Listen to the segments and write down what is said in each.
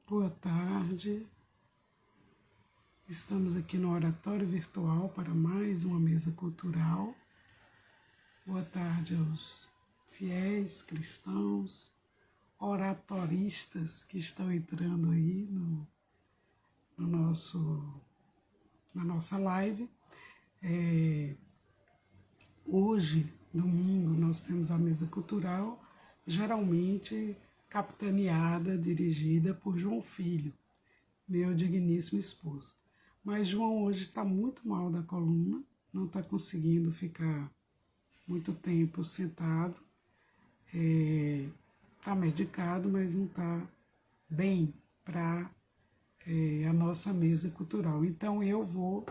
Boa tarde, estamos aqui no Oratório Virtual para mais uma mesa cultural. Boa tarde aos fiéis cristãos, oratoristas que estão entrando aí na nossa live. Hoje, domingo, nós temos a mesa cultural, geralmente capitaneada, dirigida por João Filho, meu digníssimo esposo. Mas João hoje está muito mal da coluna, não está conseguindo ficar muito tempo sentado, está medicado, mas não está bem para a nossa mesa cultural. Então eu vou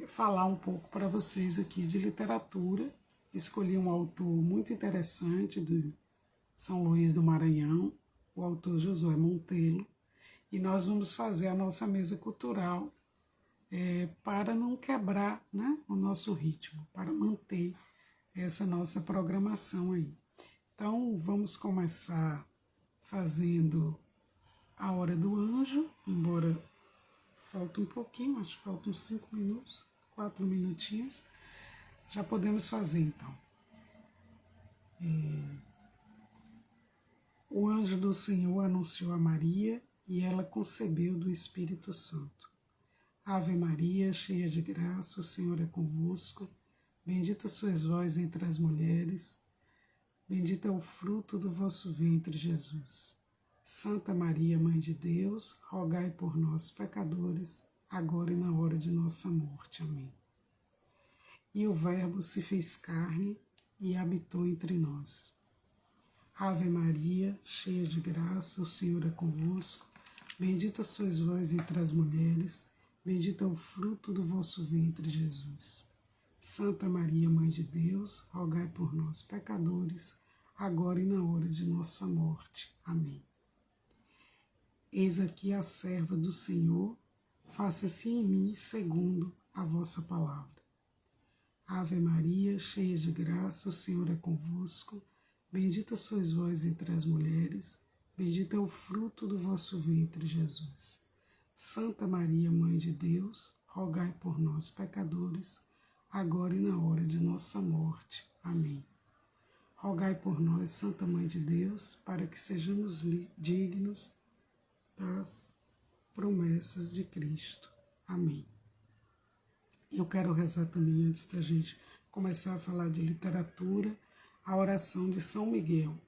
falar um pouco para vocês aqui de literatura. Escolhi um autor muito interessante do São Luís do Maranhão, o autor Josué Monteiro, e nós vamos fazer a nossa mesa cultural para não quebrar, né, o nosso ritmo, para manter essa nossa programação aí. Então, vamos começar fazendo a Hora do Anjo, embora falta um pouquinho, acho que faltam 5 minutos, 4 minutinhos. Já podemos fazer, então. O anjo do Senhor anunciou a Maria e ela concebeu do Espírito Santo. Ave Maria, cheia de graça, o Senhor é convosco. Bendita sois vós entre as mulheres. Bendito é o fruto do vosso ventre, Jesus. Santa Maria, Mãe de Deus, rogai por nós, pecadores, agora e na hora de nossa morte. Amém. E o Verbo se fez carne e habitou entre nós. Ave Maria, cheia de graça, o Senhor é convosco. Bendita sois vós entre as mulheres, bendito é o fruto do vosso ventre, Jesus. Santa Maria, Mãe de Deus, rogai por nós, pecadores, agora e na hora de nossa morte. Amém. Eis aqui a serva do Senhor, faça-se em mim segundo a vossa palavra. Ave Maria, cheia de graça, o Senhor é convosco. Bendita sois vós entre as mulheres, bendito é o fruto do vosso ventre, Jesus. Santa Maria, Mãe de Deus, rogai por nós, pecadores, agora e na hora de nossa morte. Amém. Rogai por nós, Santa Mãe de Deus, para que sejamos dignos das promessas de Cristo. Amém. Eu quero rezar também, antes da gente começar a falar de literatura, a oração de São Miguel,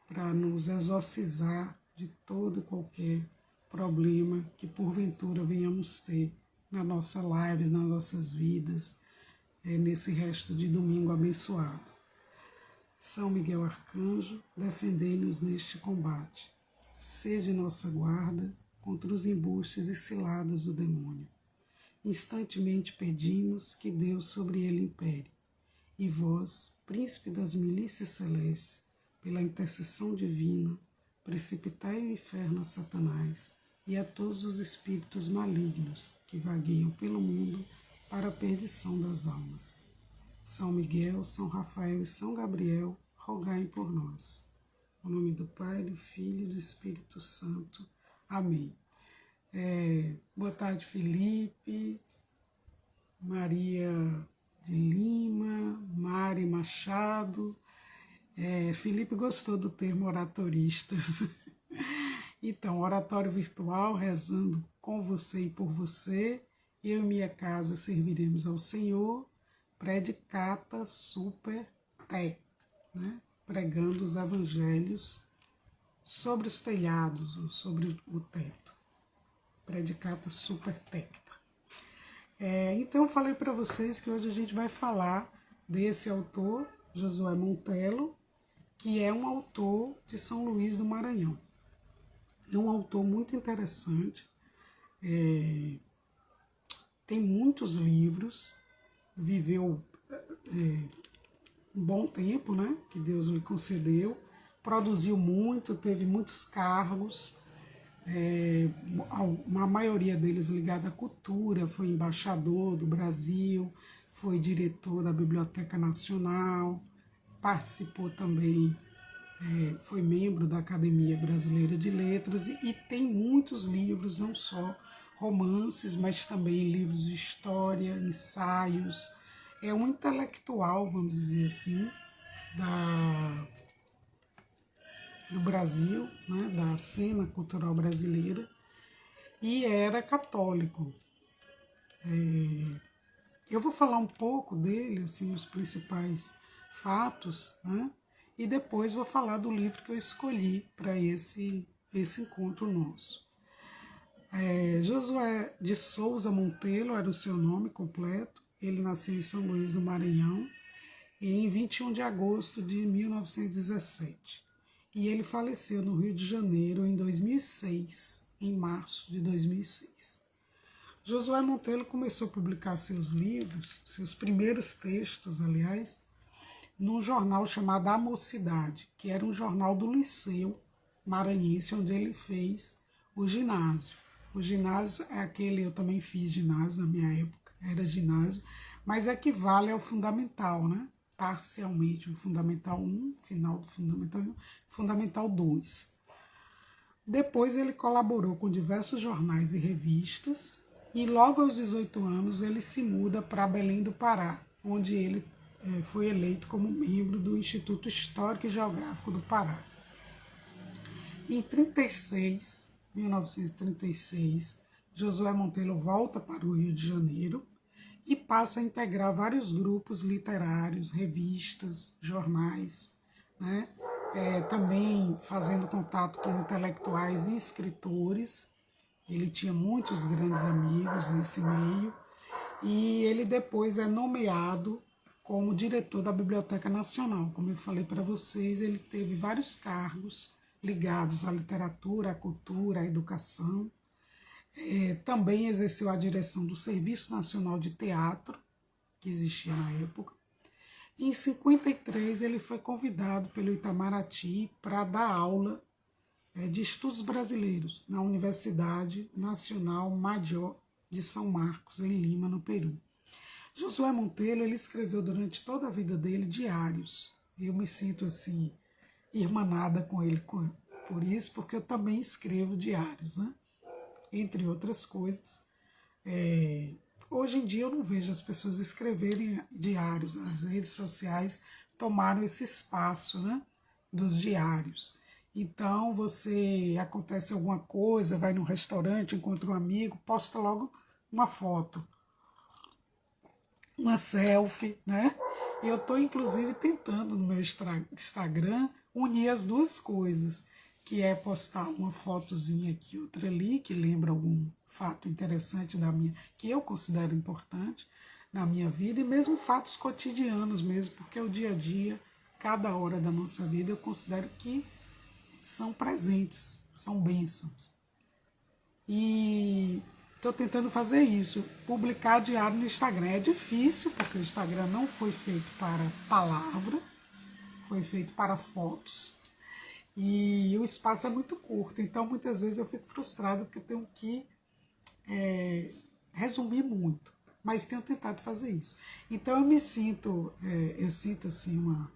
para nos exorcizar de todo e qualquer problema que porventura venhamos ter na nossa live, nas nossas vidas, nesse resto de domingo abençoado. São Miguel Arcanjo, defendei-nos neste combate. Sede nossa guarda contra os embustes e ciladas do demônio. Instantemente pedimos que Deus sobre ele impere. E vós, príncipe das milícias celestes, pela intercessão divina, precipitai o inferno a Satanás e a todos os espíritos malignos que vagueiam pelo mundo para a perdição das almas. São Miguel, São Rafael e São Gabriel, rogai por nós. Em nome do Pai, do Filho e do Espírito Santo. Amém. Boa tarde, Felipe, Maria de Lima, Mari Machado. Felipe gostou do termo oratoristas. Então, oratório virtual, rezando com você e por você. Eu e minha casa serviremos ao Senhor. Predicata super tec, né? Pregando os evangelhos sobre os telhados ou sobre o teto. Predicata super tecta. Então eu falei para vocês que hoje a gente vai falar desse autor, Josué Monteiro, que é um autor de São Luís do Maranhão. É um autor muito interessante, tem muitos livros, viveu um bom tempo, né, que Deus lhe concedeu, produziu muito, teve muitos cargos, uma maioria deles ligada à cultura, foi embaixador do Brasil, foi diretor da Biblioteca Nacional, participou também foi membro da Academia Brasileira de Letras e tem muitos livros, não só romances, mas também livros de história, ensaios. É um intelectual, vamos dizer assim, do Brasil, né, da cena cultural brasileira, e era católico. Eu vou falar um pouco dele, assim, os principais fatos, né? E depois vou falar do livro que eu escolhi para esse encontro nosso. Josué de Souza Monteiro era o seu nome completo. Ele nasceu em São Luís do Maranhão em 21 de agosto de 1917. E ele faleceu no Rio de Janeiro em 2006, em março de 2006. Josué Monteiro começou a publicar seus livros, seus primeiros textos, aliás, num jornal chamado A Mocidade, que era um jornal do Liceu Maranhense, onde ele fez o ginásio. O ginásio é aquele, eu também fiz ginásio na minha época, era ginásio, mas equivale ao fundamental, né? Parcialmente o Fundamental 1, final do Fundamental 1, Fundamental 2. Depois ele colaborou com diversos jornais e revistas e logo aos 18 anos ele se muda para Belém do Pará, onde ele foi eleito como membro do Instituto Histórico e Geográfico do Pará. Em 1936, Josué Monteiro volta para o Rio de Janeiro e passa a integrar vários grupos literários, revistas, jornais, né? Também fazendo contato com intelectuais e escritores. Ele tinha muitos grandes amigos nesse meio e ele depois é nomeado como diretor da Biblioteca Nacional. Como eu falei para vocês, ele teve vários cargos ligados à literatura, à cultura, à educação. Também exerceu a direção do Serviço Nacional de Teatro, que existia na época. Em 1953, ele foi convidado pelo Itamaraty para dar aula de estudos brasileiros na Universidade Nacional Major de São Marcos, em Lima, no Peru. Josué Monteiro, ele escreveu durante toda a vida dele diários. Eu me sinto assim, irmanada com ele por isso, porque eu também escrevo diários, né? Entre outras coisas. Hoje em dia eu não vejo as pessoas escreverem diários, as redes sociais tomaram esse espaço, né, dos diários. Então acontece alguma coisa, vai num restaurante, encontra um amigo, posta logo uma foto, uma selfie, né? E eu estou inclusive tentando no meu Instagram unir as duas coisas, que é postar uma fotozinha aqui, outra ali, que lembra algum fato interessante que eu considero importante na minha vida, e mesmo fatos cotidianos mesmo, porque o dia a dia, cada hora da nossa vida, eu considero que são presentes, são bênçãos. E estou tentando fazer isso, publicar diário no Instagram. É difícil, porque o Instagram não foi feito para palavra, foi feito para fotos. E o espaço é muito curto, então muitas vezes eu fico frustrada porque eu tenho que resumir muito, mas tenho tentado fazer isso. Então eu sinto assim uma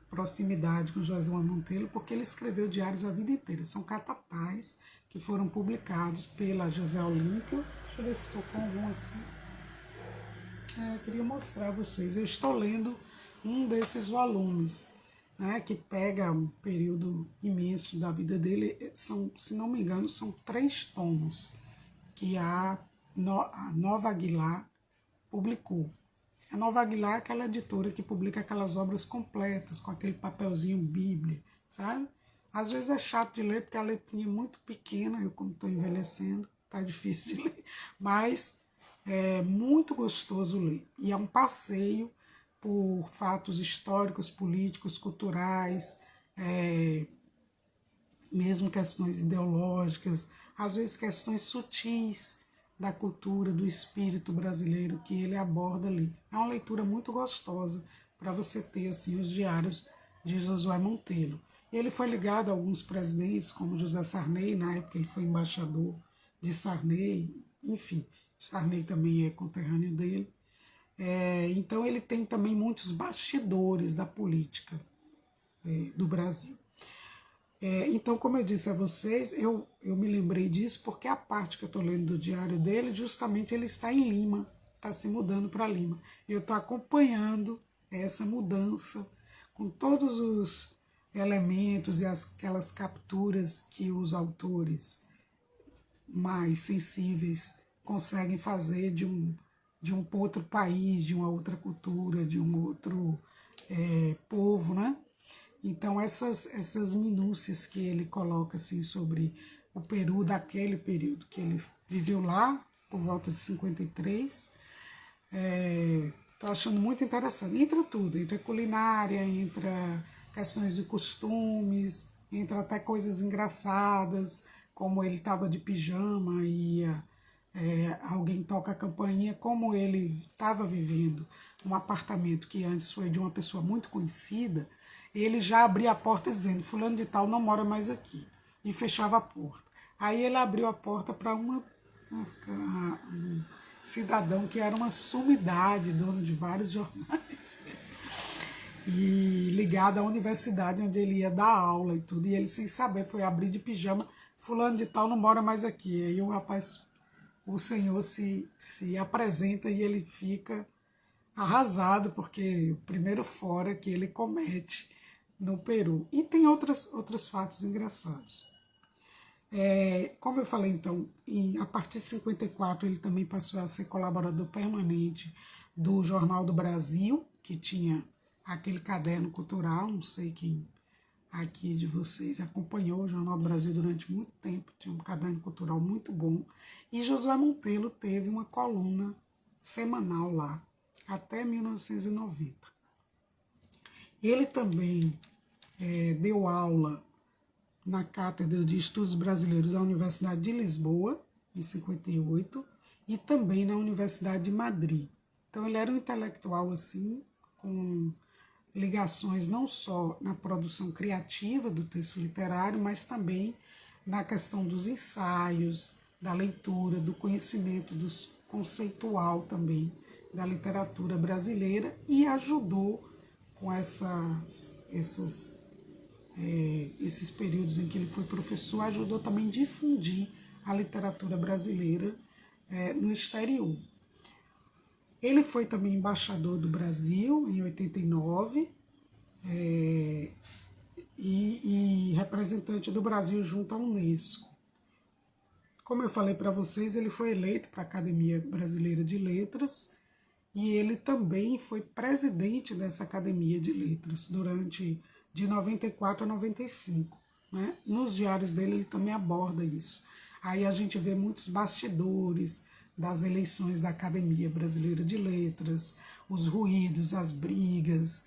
proximidade com Josué Monteiro, porque ele escreveu diários a vida inteira. São catatais que foram publicados pela José Olímpio. Deixa eu ver se estou com algum aqui. Eu queria mostrar a vocês. Eu estou lendo um desses volumes, né, que pega um período imenso da vida dele. Se não me engano, são 3 tomos que a Nova Aguilar publicou. A Nova Aguilar é aquela editora que publica aquelas obras completas, com aquele papelzinho Bíblia, sabe? Às vezes é chato de ler, porque a letrinha é muito pequena, eu como estou envelhecendo, tá difícil de ler, mas é muito gostoso ler. E é um passeio por fatos históricos, políticos, culturais, mesmo questões ideológicas, às vezes questões sutis da cultura, do espírito brasileiro que ele aborda ali. É uma leitura muito gostosa para você ter assim os diários de Josué Monteiro. Ele foi ligado a alguns presidentes, como José Sarney, na época ele foi embaixador de Sarney, enfim, Sarney também é conterrâneo dele. Então ele tem também muitos bastidores da política do Brasil. Então, como eu disse a vocês, eu me lembrei disso porque a parte que eu estou lendo do diário dele, justamente ele está em Lima, está se mudando para Lima. Eu estou acompanhando essa mudança com todos os elementos e aquelas capturas que os autores mais sensíveis conseguem fazer de um outro país, de uma outra cultura, de um outro povo, né? Então, essas minúcias que ele coloca assim, sobre o Peru daquele período que ele viveu lá, por volta de 53, estou achando muito interessante. Entra tudo, entra culinária, entra questões de costumes, entra até coisas engraçadas, como ele estava de pijama e alguém toca a campainha, como ele estava vivendo um apartamento que antes foi de uma pessoa muito conhecida, ele já abria a porta dizendo, fulano de tal não mora mais aqui, e fechava a porta. Aí ele abriu a porta para um cidadão que era uma sumidade, dono de vários jornais, e ligado à universidade onde ele ia dar aula e tudo, e ele sem saber foi abrir de pijama, fulano de tal não mora mais aqui. Aí o rapaz, o senhor se apresenta e ele fica arrasado, porque o primeiro fora que ele comete no Peru. E tem outros fatos engraçados. Como eu falei, então, a partir de 54 ele também passou a ser colaborador permanente do Jornal do Brasil, que tinha aquele caderno cultural, não sei quem aqui de vocês acompanhou o Jornal do Brasil durante muito tempo, tinha um caderno cultural muito bom, e Josué Monteiro teve uma coluna semanal lá, até 1990. Ele também deu aula na Cátedra de Estudos Brasileiros da Universidade de Lisboa, em 58, e também na Universidade de Madrid. Então ele era um intelectual assim, com ligações não só na produção criativa do texto literário, mas também na questão dos ensaios, da leitura, do conhecimento conceitual também da literatura brasileira, e ajudou com esses períodos em que ele foi professor, ajudou também a difundir a literatura brasileira no exterior. Ele foi também embaixador do Brasil em 89 e representante do Brasil junto à Unesco. Como eu falei para vocês, ele foi eleito para a Academia Brasileira de Letras e ele também foi presidente dessa Academia de Letras durante de 94 a 95. Né? Nos diários dele ele também aborda isso. Aí a gente vê muitos bastidores das eleições da Academia Brasileira de Letras, os ruídos, as brigas,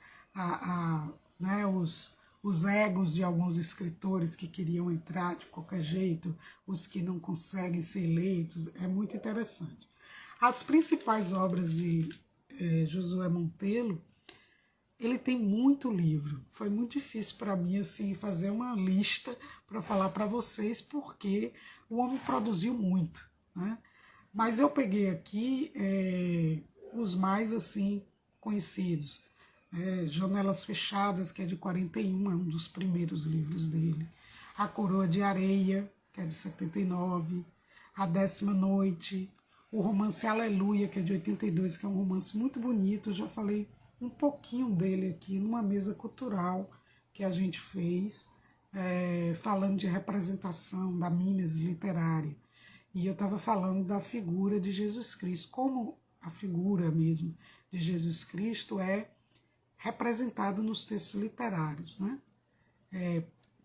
né, os egos de alguns escritores que queriam entrar de qualquer jeito, os que não conseguem ser eleitos, é muito interessante. As principais obras de Josué Monteiro, ele tem muito livro. Foi muito difícil para mim assim fazer uma lista para falar para vocês, porque o homem produziu muito, né? Mas eu peguei aqui os mais assim conhecidos. Janelas Fechadas, que é de 41, é um dos primeiros livros dele. A Coroa de Areia, que é de 79. A 10ª Noite. O romance Aleluia, que é de 82, que é um romance muito bonito. Eu já falei um pouquinho dele aqui numa mesa cultural que a gente fez, falando de representação da mimes literária. E eu estava falando da figura de Jesus Cristo, como a figura mesmo de Jesus Cristo é representado nos textos literários. Né?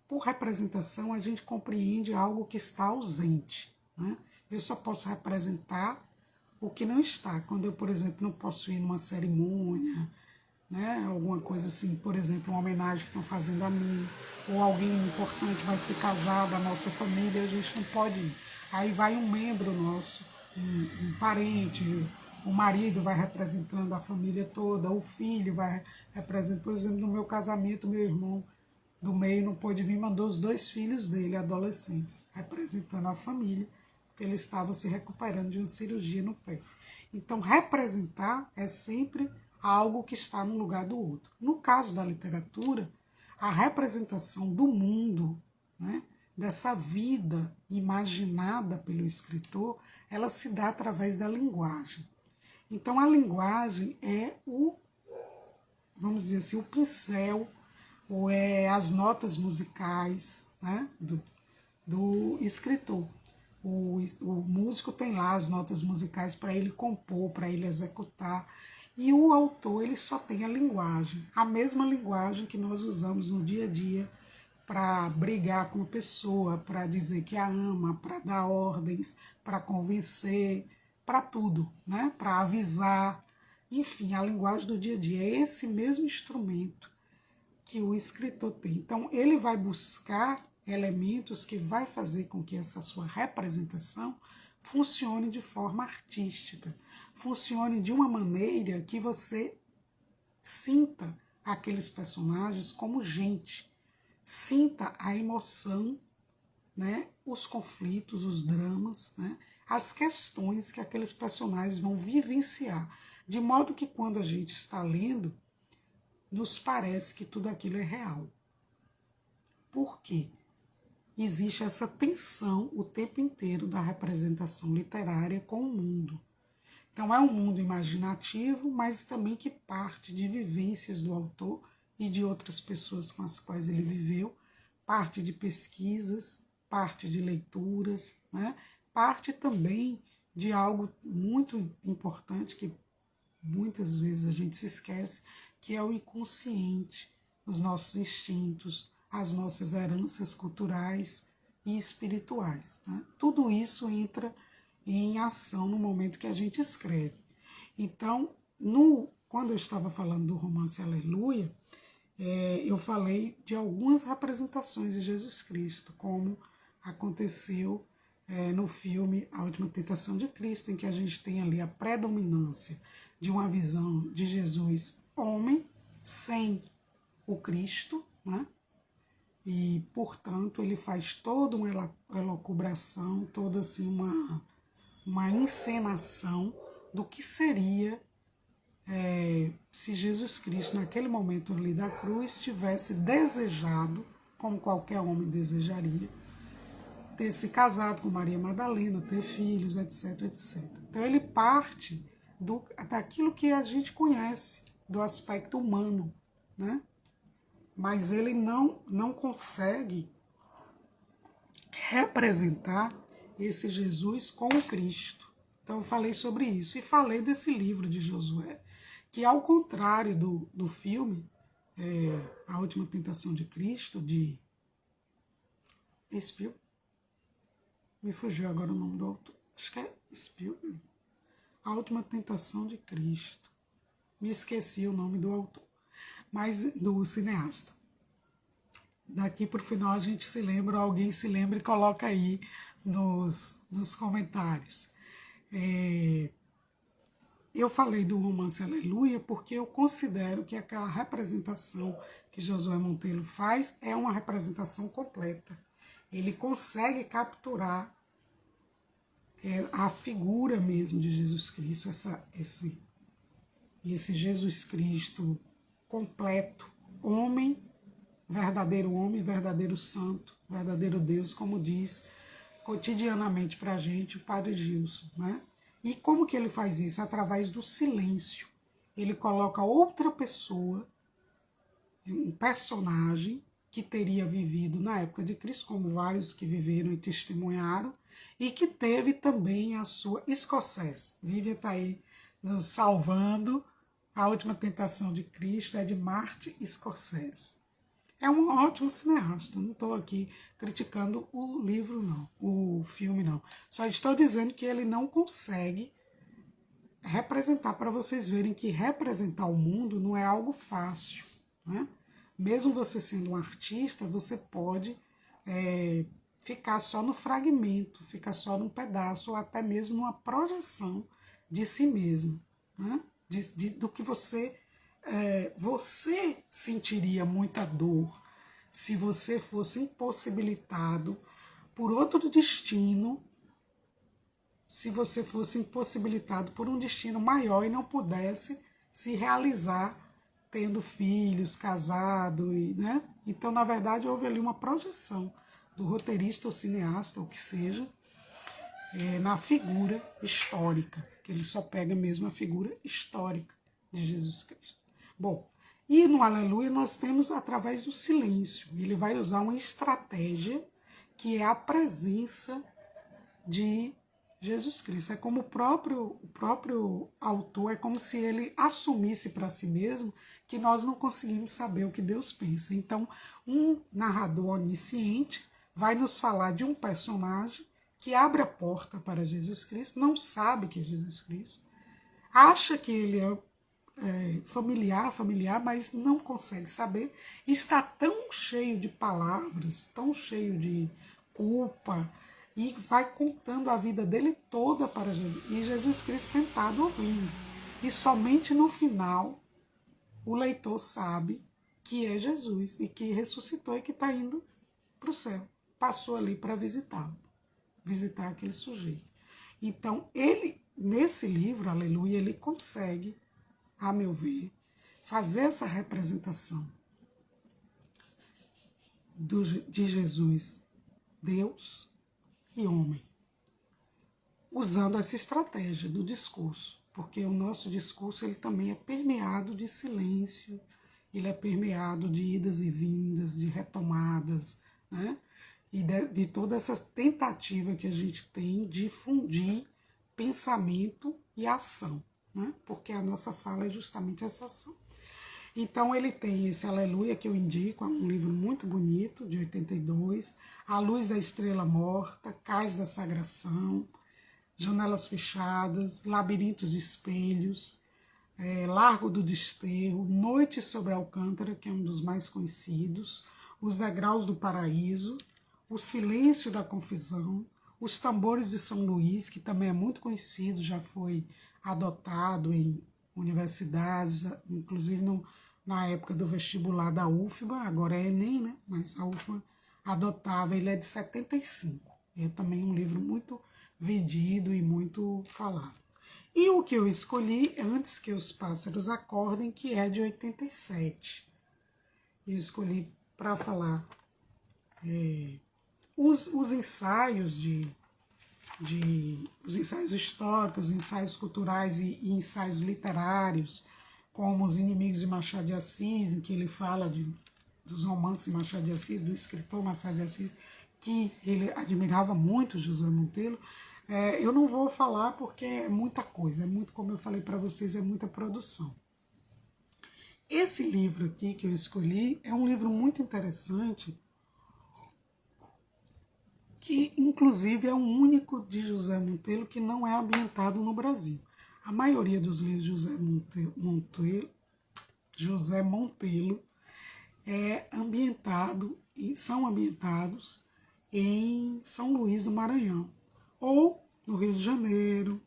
Por representação, a gente compreende algo que está ausente. Né? Eu só posso representar o que não está. Quando eu, por exemplo, não posso ir numa cerimônia, né? Alguma coisa assim, por exemplo, uma homenagem que estão fazendo a mim, ou alguém importante vai se casar da nossa família, a gente não pode ir. Aí vai um membro nosso, um parente, o marido vai representando a família toda, o filho vai representando, por exemplo, no meu casamento, meu irmão do meio não pôde vir, mandou os 2 filhos dele, adolescentes, representando a família, porque ele estava se recuperando de uma cirurgia no pé. Então, representar é sempre algo que está no lugar do outro. No caso da literatura, a representação do mundo né, dessa vida imaginada pelo escritor, ela se dá através da linguagem. Então, a linguagem é vamos dizer assim, o pincel, ou é as notas musicais, né, do escritor. O músico tem lá as notas musicais para ele compor, para ele executar, e o autor ele só tem a linguagem, a mesma linguagem que nós usamos no dia a dia para brigar com a pessoa, para dizer que a ama, para dar ordens, para convencer, para tudo, né? Para avisar. Enfim, a linguagem do dia a dia é esse mesmo instrumento que o escritor tem. Então, ele vai buscar elementos que vai fazer com que essa sua representação funcione de forma artística, funcione de uma maneira que você sinta aqueles personagens como gente, sinta a emoção, né, os conflitos, os dramas, né, as questões que aqueles personagens vão vivenciar, de modo que quando a gente está lendo, nos parece que tudo aquilo é real. Por quê? Existe essa tensão o tempo inteiro da representação literária com o mundo. Então é um mundo imaginativo, mas também que parte de vivências do autor e de outras pessoas com as quais ele viveu, parte de pesquisas, parte de leituras, né? Parte também de algo muito importante que muitas vezes a gente se esquece, que é o inconsciente, os nossos instintos, as nossas heranças culturais e espirituais, né? Tudo isso entra em ação no momento que a gente escreve. Então, quando eu estava falando do romance Aleluia, eu falei de algumas representações de Jesus Cristo, como aconteceu no filme A Última Tentação de Cristo, em que a gente tem ali a predominância de uma visão de Jesus homem, sem o Cristo, né? E, portanto, ele faz toda uma elucubração, toda assim uma encenação do que seria se Jesus Cristo, naquele momento ali da cruz, tivesse desejado, como qualquer homem desejaria, ter se casado com Maria Madalena, ter filhos, etc, etc. Então ele parte daquilo que a gente conhece, do aspecto humano, né? Mas ele não consegue representar esse Jesus com o Cristo. Então eu falei sobre isso e falei desse livro de Josué, que ao contrário do filme A Última Tentação de Cristo, de Spielberg, me fugiu agora o nome do autor, acho que é Spielberg, A Última Tentação de Cristo, me esqueci o nome do autor, mas do cineasta. Daqui para o final a gente se lembra, alguém se lembra e coloca aí nos comentários. Eu falei do romance Aleluia porque eu considero que aquela representação que Josué Monteiro faz é uma representação completa. Ele consegue capturar a figura mesmo de Jesus Cristo, esse Jesus Cristo completo, homem, verdadeiro santo, verdadeiro Deus, como diz cotidianamente para a gente o Padre Gilson, né? E como que ele faz isso? Através do silêncio. Ele coloca outra pessoa, um personagem que teria vivido na época de Cristo, como vários que viveram e testemunharam, e que teve também a sua escocese. Vivian está aí nos salvando. A Última Tentação de Cristo é de Martin Scorsese. É um ótimo cineasta, não estou aqui criticando o livro, não, o filme, não. Só estou dizendo que ele não consegue representar, para vocês verem que representar o mundo não é algo fácil, né? Mesmo você sendo um artista, você pode ficar só no fragmento, ficar só num pedaço, ou até mesmo numa projeção de si mesmo, né? Do que você sentiria muita dor se você fosse impossibilitado por outro destino, se você fosse impossibilitado por um destino maior e não pudesse se realizar tendo filhos, casado, né? Então, na verdade, houve ali uma projeção do roteirista ou cineasta, ou que seja, na figura histórica, que ele só pega mesmo a figura histórica de Jesus Cristo. Bom, e no Aleluia nós temos através do silêncio. Ele vai usar uma estratégia que é a presença de Jesus Cristo. É como o próprio autor, é como se ele assumisse para si mesmo que nós não conseguimos saber o que Deus pensa. Então, um narrador onisciente vai nos falar de um personagem que abre a porta para Jesus Cristo, não sabe que é Jesus Cristo, acha que ele é familiar, mas não consegue saber, está tão cheio de palavras, tão cheio de culpa, e vai contando a vida dele toda para Jesus, e Jesus Cristo sentado ouvindo. E somente no final o leitor sabe que é Jesus, e que ressuscitou e que está indo para o céu. Passou ali para visitar aquele sujeito. Então, ele, nesse livro, Aleluia, ele consegue, a meu ver, fazer essa representação de Jesus, Deus e homem, usando essa estratégia do discurso, porque o nosso discurso ele também é permeado de silêncio, ele é permeado de idas e vindas, de retomadas, né? E de toda essa tentativa que a gente tem de fundir pensamento e ação, né? Porque a nossa fala é justamente essa ação. Então ele tem esse Aleluia que eu indico, é um livro muito bonito, de 82, A Luz da Estrela Morta, Cais da Sagração, Janelas Fechadas, Labirintos de Espelhos, Largo do Desterro, Noite sobre Alcântara, que é um dos mais conhecidos, Os Degraus do Paraíso, O Silêncio da Confusão, Os Tambores de São Luís, que também é muito conhecido, já foi adotado em universidades, inclusive na época do vestibular da UFBA, agora é Enem, né? Mas a UFBA adotava, ele é de 75. É também um livro muito vendido e muito falado. E o que eu escolhi, Antes que os Pássaros Acordem, que é de 87. Eu escolhi para falar os ensaios os ensaios históricos, os ensaios culturais e ensaios literários, como Os Inimigos de Machado de Assis, em que ele fala dos romances de Machado de Assis, do escritor Machado de Assis, que ele admirava muito, José Monteiro. Eu não vou falar porque é muita coisa, é muito, como eu falei para vocês, é muita produção. Esse livro aqui que eu escolhi é um livro muito interessante, que inclusive é o único de José Monteiro que não é ambientado no Brasil. A maioria dos livros de José Monteiro são ambientados em São Luís do Maranhão ou no Rio de Janeiro,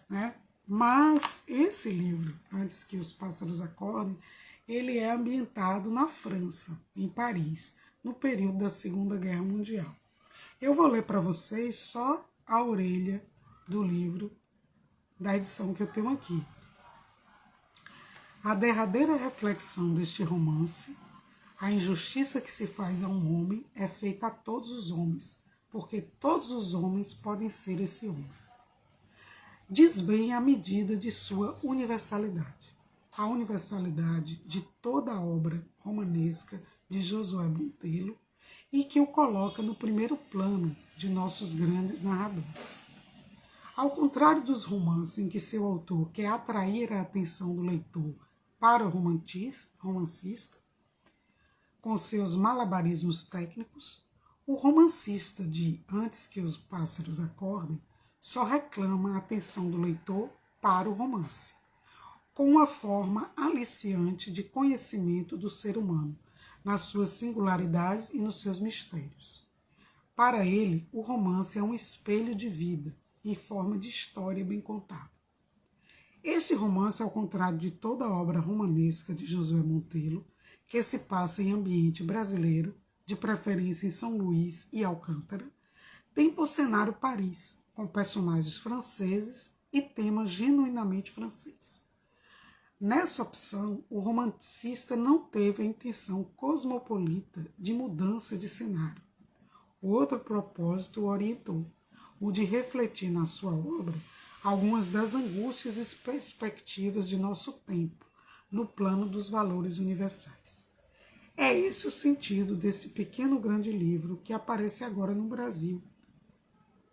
né? Mas esse livro, Antes que os Pássaros Acordem, ele é ambientado na França, em Paris, no período da Segunda Guerra Mundial. Eu vou ler para vocês só a orelha do livro, da edição que eu tenho aqui. A derradeira reflexão deste romance, a injustiça que se faz a um homem é feita a todos os homens, porque todos os homens podem ser esse homem. Diz bem a medida de sua universalidade. A universalidade de toda a obra romanesca de Josué Monteiro, e que o coloca no primeiro plano de nossos grandes narradores. Ao contrário dos romances em que seu autor quer atrair a atenção do leitor para o romancista, com seus malabarismos técnicos, o romancista de Antes que os Pássaros Acordem só reclama a atenção do leitor para o romance, com uma forma aliciante de conhecimento do ser humano, nas suas singularidades e nos seus mistérios. Para ele, o romance é um espelho de vida, em forma de história bem contada. Este romance, ao contrário de toda a obra romanesca de Josué Monteiro, que se passa em ambiente brasileiro, de preferência em São Luís e Alcântara, tem por cenário Paris, com personagens franceses e tema genuinamente francês. Nessa opção, o romancista não teve a intenção cosmopolita de mudança de cenário. Outro propósito o orientou, o de refletir na sua obra algumas das angústias e perspectivas de nosso tempo, no plano dos valores universais. É esse o sentido desse pequeno grande livro que aparece agora no Brasil.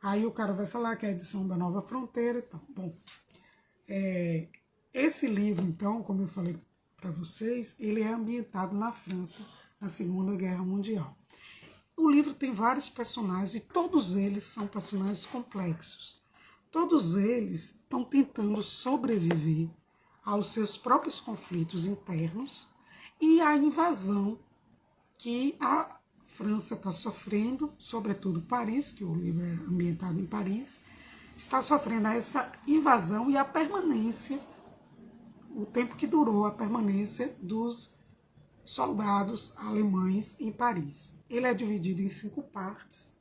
Aí o cara vai falar que é a edição da Nova Fronteira e tal. Bom, esse livro, então, como eu falei para vocês, ele é ambientado na França, na Segunda Guerra Mundial. O livro tem vários personagens e todos eles são personagens complexos. Todos eles estão tentando sobreviver aos seus próprios conflitos internos e à invasão que a França está sofrendo, sobretudo Paris, que o livro é ambientado em Paris, está sofrendo essa invasão e a permanência, o tempo que durou a permanência dos soldados alemães em Paris. Ele é dividido em 5 partes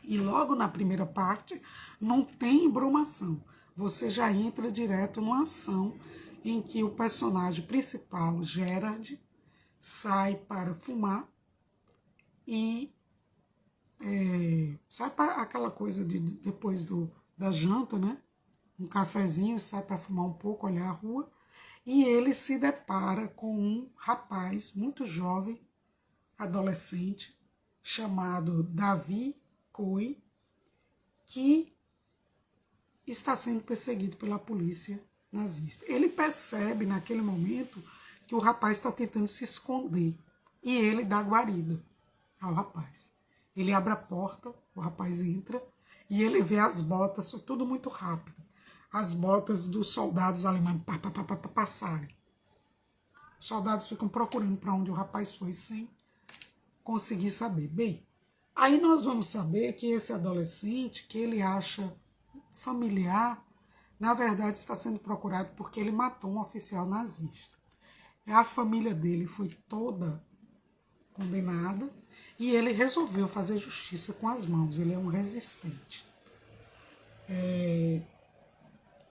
e logo na primeira parte não tem embromação. Você já entra direto numa ação em que o personagem principal, Gerard, sai para fumar e sai para aquela coisa de depois da janta, né? Um cafezinho, sai para fumar um pouco, olhar a rua, e ele se depara com um rapaz muito jovem, adolescente, chamado Davi Coe, que está sendo perseguido pela polícia nazista. Ele percebe naquele momento que o rapaz está tentando se esconder e ele dá guarida ao rapaz. Ele abre a porta, o rapaz entra e ele vê as botas, tudo muito rápido, as botas dos soldados alemães passarem. Os soldados ficam procurando para onde o rapaz foi sem conseguir saber. Bem, aí nós vamos saber que esse adolescente, que ele acha familiar, na verdade está sendo procurado porque ele matou um oficial nazista. A família dele foi toda condenada e ele resolveu fazer justiça com as mãos. Ele é um resistente.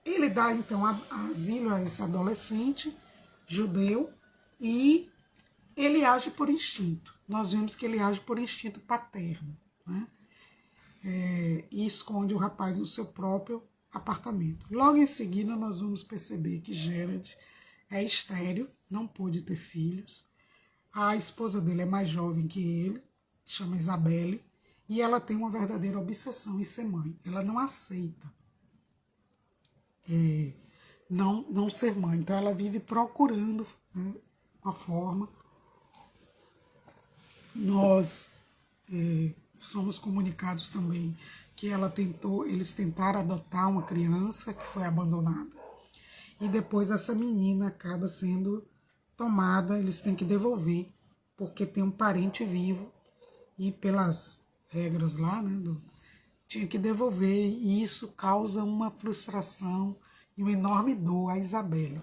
Ele dá então asilo a esse adolescente judeu e ele age por instinto. Nós vemos que ele age por instinto paterno, né? E esconde o rapaz no seu próprio apartamento. Logo em seguida, nós vamos perceber que Gerard é estéril, não pôde ter filhos. A esposa dele é mais jovem que ele, chama Isabelle, e ela tem uma verdadeira obsessão em ser mãe. Ela não aceita não ser mãe. Então, ela vive procurando, né, uma forma. Nós somos comunicados também que eles tentaram adotar uma criança que foi abandonada. E depois essa menina acaba sendo tomada, eles têm que devolver, porque tem um parente vivo e pelas regras lá, né, tinha que devolver, e isso causa uma frustração e uma enorme dor a Isabelle.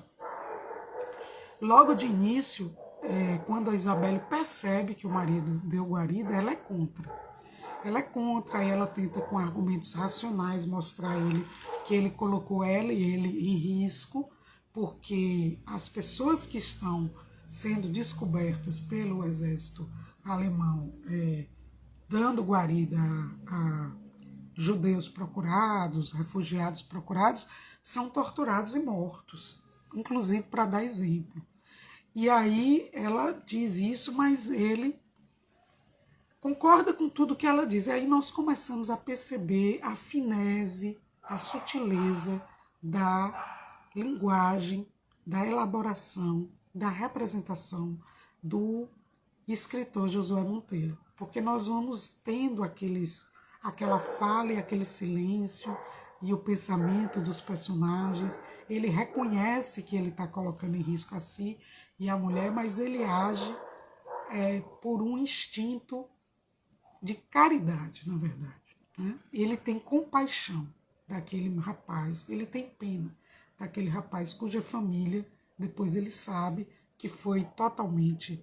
Logo de início, quando a Isabelle percebe que o marido deu guarida, ela é contra. Ela é contra, e ela tenta com argumentos racionais mostrar a ele que ele colocou ela e ele em risco, porque as pessoas que estão sendo descobertas pelo exército alemão, dando guarida a judeus procurados, refugiados procurados, são torturados e mortos, inclusive para dar exemplo. E aí ela diz isso, mas ele concorda com tudo que ela diz. E aí nós começamos a perceber a finese, a sutileza da linguagem, da elaboração, da representação do escritor Josué Monteiro. Porque nós vamos tendo aquela fala e aquele silêncio e o pensamento dos personagens. Ele reconhece que ele está colocando em risco a si e a mulher, mas ele age por um instinto de caridade, na verdade, né? Ele tem compaixão daquele rapaz, ele tem pena daquele rapaz cuja família, depois ele sabe que foi totalmente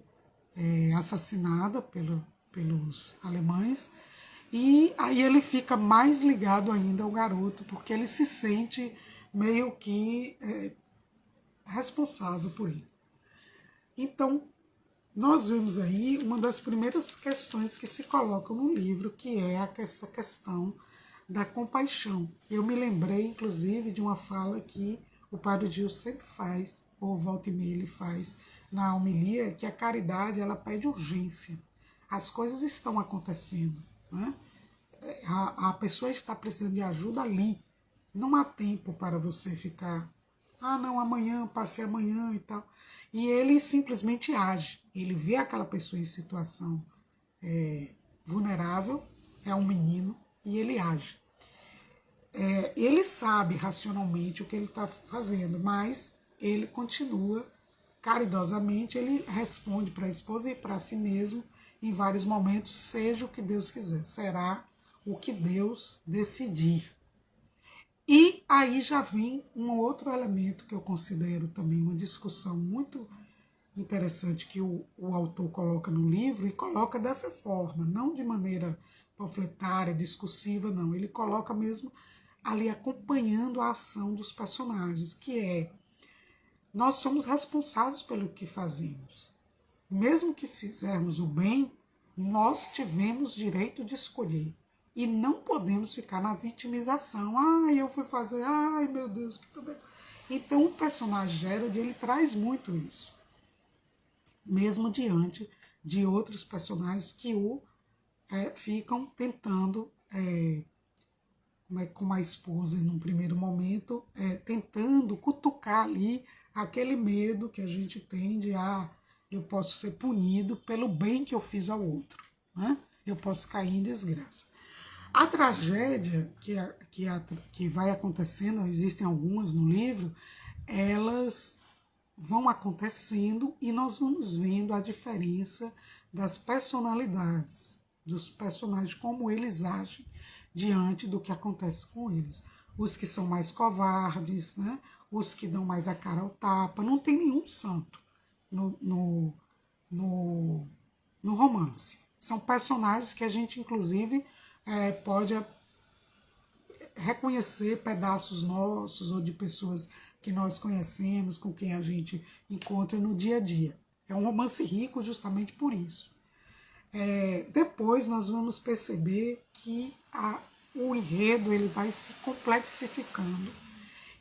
assassinada pelos alemães, e aí ele fica mais ligado ainda ao garoto, porque ele se sente meio que responsável por ele. Então, nós vemos aí uma das primeiras questões que se colocam no livro, que é essa questão da compaixão. Eu me lembrei, inclusive, de uma fala que o Padre Gil sempre faz, ou volta e meia ele faz, na homilia, que a caridade ela pede urgência. As coisas estão acontecendo, né? A pessoa está precisando de ajuda ali. Não há tempo para você ficar, não, amanhã, passe amanhã e tal. E ele simplesmente age. Ele vê aquela pessoa em situação vulnerável, é um menino, e ele age. Ele sabe racionalmente o que ele está fazendo, mas ele continua caridosamente, ele responde para a esposa e para si mesmo em vários momentos, seja o que Deus quiser, será o que Deus decidir. E aí já vem um outro elemento que eu considero também uma discussão muito interessante que o autor coloca no livro, e coloca dessa forma, não de maneira panfletária, discursiva, não. Ele coloca mesmo ali acompanhando a ação dos personagens, que é: nós somos responsáveis pelo que fazemos. Mesmo que fizermos o bem, nós tivemos direito de escolher. E não podemos ficar na vitimização. Eu fui fazer, meu Deus, que foi. Então o personagem Gerard, ele traz muito isso. Mesmo diante de outros personagens que ficam tentando, como a esposa, num primeiro momento, tentando cutucar ali aquele medo que a gente tem de, eu posso ser punido pelo bem que eu fiz ao outro, né? Eu posso cair em desgraça. A tragédia que vai acontecendo, existem algumas no livro, elas vão acontecendo e nós vamos vendo a diferença das personalidades, dos personagens, como eles agem diante do que acontece com eles. Os que são mais covardes, né? Os que dão mais a cara ao tapa. Não tem nenhum santo no romance. São personagens que a gente, inclusive, pode reconhecer pedaços nossos ou de pessoas que nós conhecemos, com quem a gente encontra no dia a dia. É um romance rico justamente por isso. Depois nós vamos perceber que o enredo ele vai se complexificando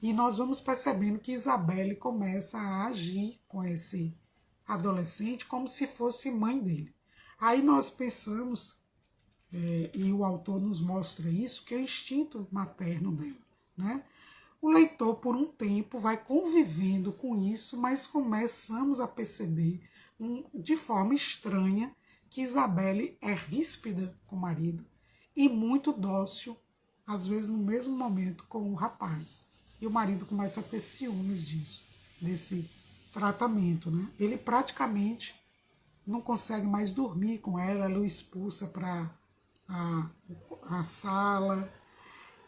e nós vamos percebendo que Isabelle começa a agir com esse adolescente como se fosse mãe dele. Aí nós pensamos, e o autor nos mostra isso, que é o instinto materno dela, né? O leitor, por um tempo, vai convivendo com isso, mas começamos a perceber, de forma estranha, que Isabelle é ríspida com o marido e muito dócil, às vezes no mesmo momento, com o rapaz. E o marido começa a ter ciúmes disso, desse tratamento, né? Ele praticamente não consegue mais dormir com ela, ela o expulsa para a sala,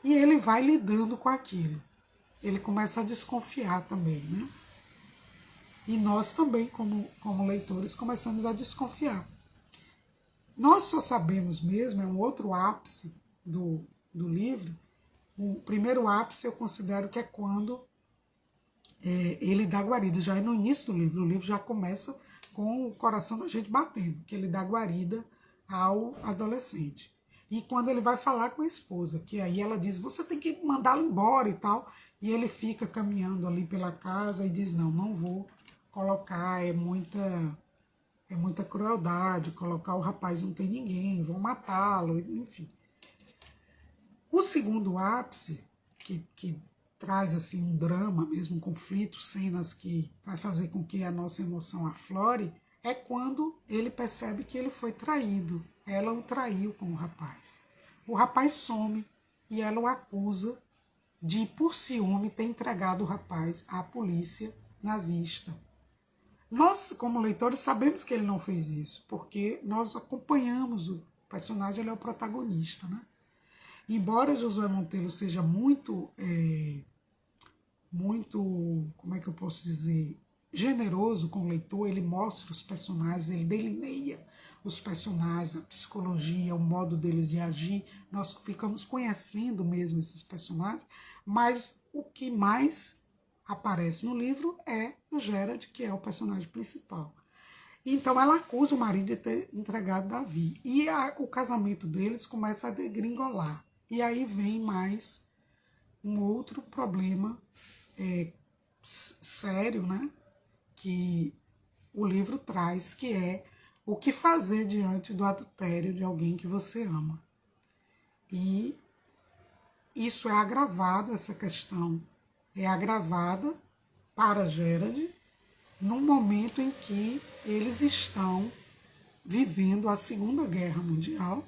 e ele vai lidando com aquilo. Ele começa a desconfiar também, né? E nós também, como leitores, começamos a desconfiar. Nós só sabemos mesmo, é um outro ápice do livro. O primeiro ápice eu considero que é quando ele dá guarida, já é no início do livro. O livro já começa com o coração da gente batendo, que ele dá guarida ao adolescente. E quando ele vai falar com a esposa, que aí ela diz, você tem que mandá-lo embora e tal, e ele fica caminhando ali pela casa e diz, não vou colocar, é muita crueldade, colocar o rapaz não tem ninguém, vão matá-lo, enfim. O segundo ápice, que traz assim um drama, mesmo um conflito, cenas que vai fazer com que a nossa emoção aflore, é quando ele percebe que ele foi traído. Ela o traiu com o rapaz. O rapaz some e ela o acusa de, por ciúme, ter entregado o rapaz à polícia nazista. Nós, como leitores, sabemos que ele não fez isso, porque nós acompanhamos o personagem, ele é o protagonista, né? Embora Josué Monteiro seja muito, como é que eu posso dizer, generoso com o leitor, ele mostra os personagens, ele delineia os personagens, a psicologia, o modo deles de agir, nós ficamos conhecendo mesmo esses personagens, mas o que mais aparece no livro é o Gerard, que é o personagem principal. Então ela acusa o marido de ter entregado Davi. E o casamento deles começa a degringolar. E aí vem mais um outro problema sério, né? Que o livro traz, que é o que fazer diante do adultério de alguém que você ama. E isso é agravado, essa questão é agravada para Gerard num momento em que eles estão vivendo a Segunda Guerra Mundial,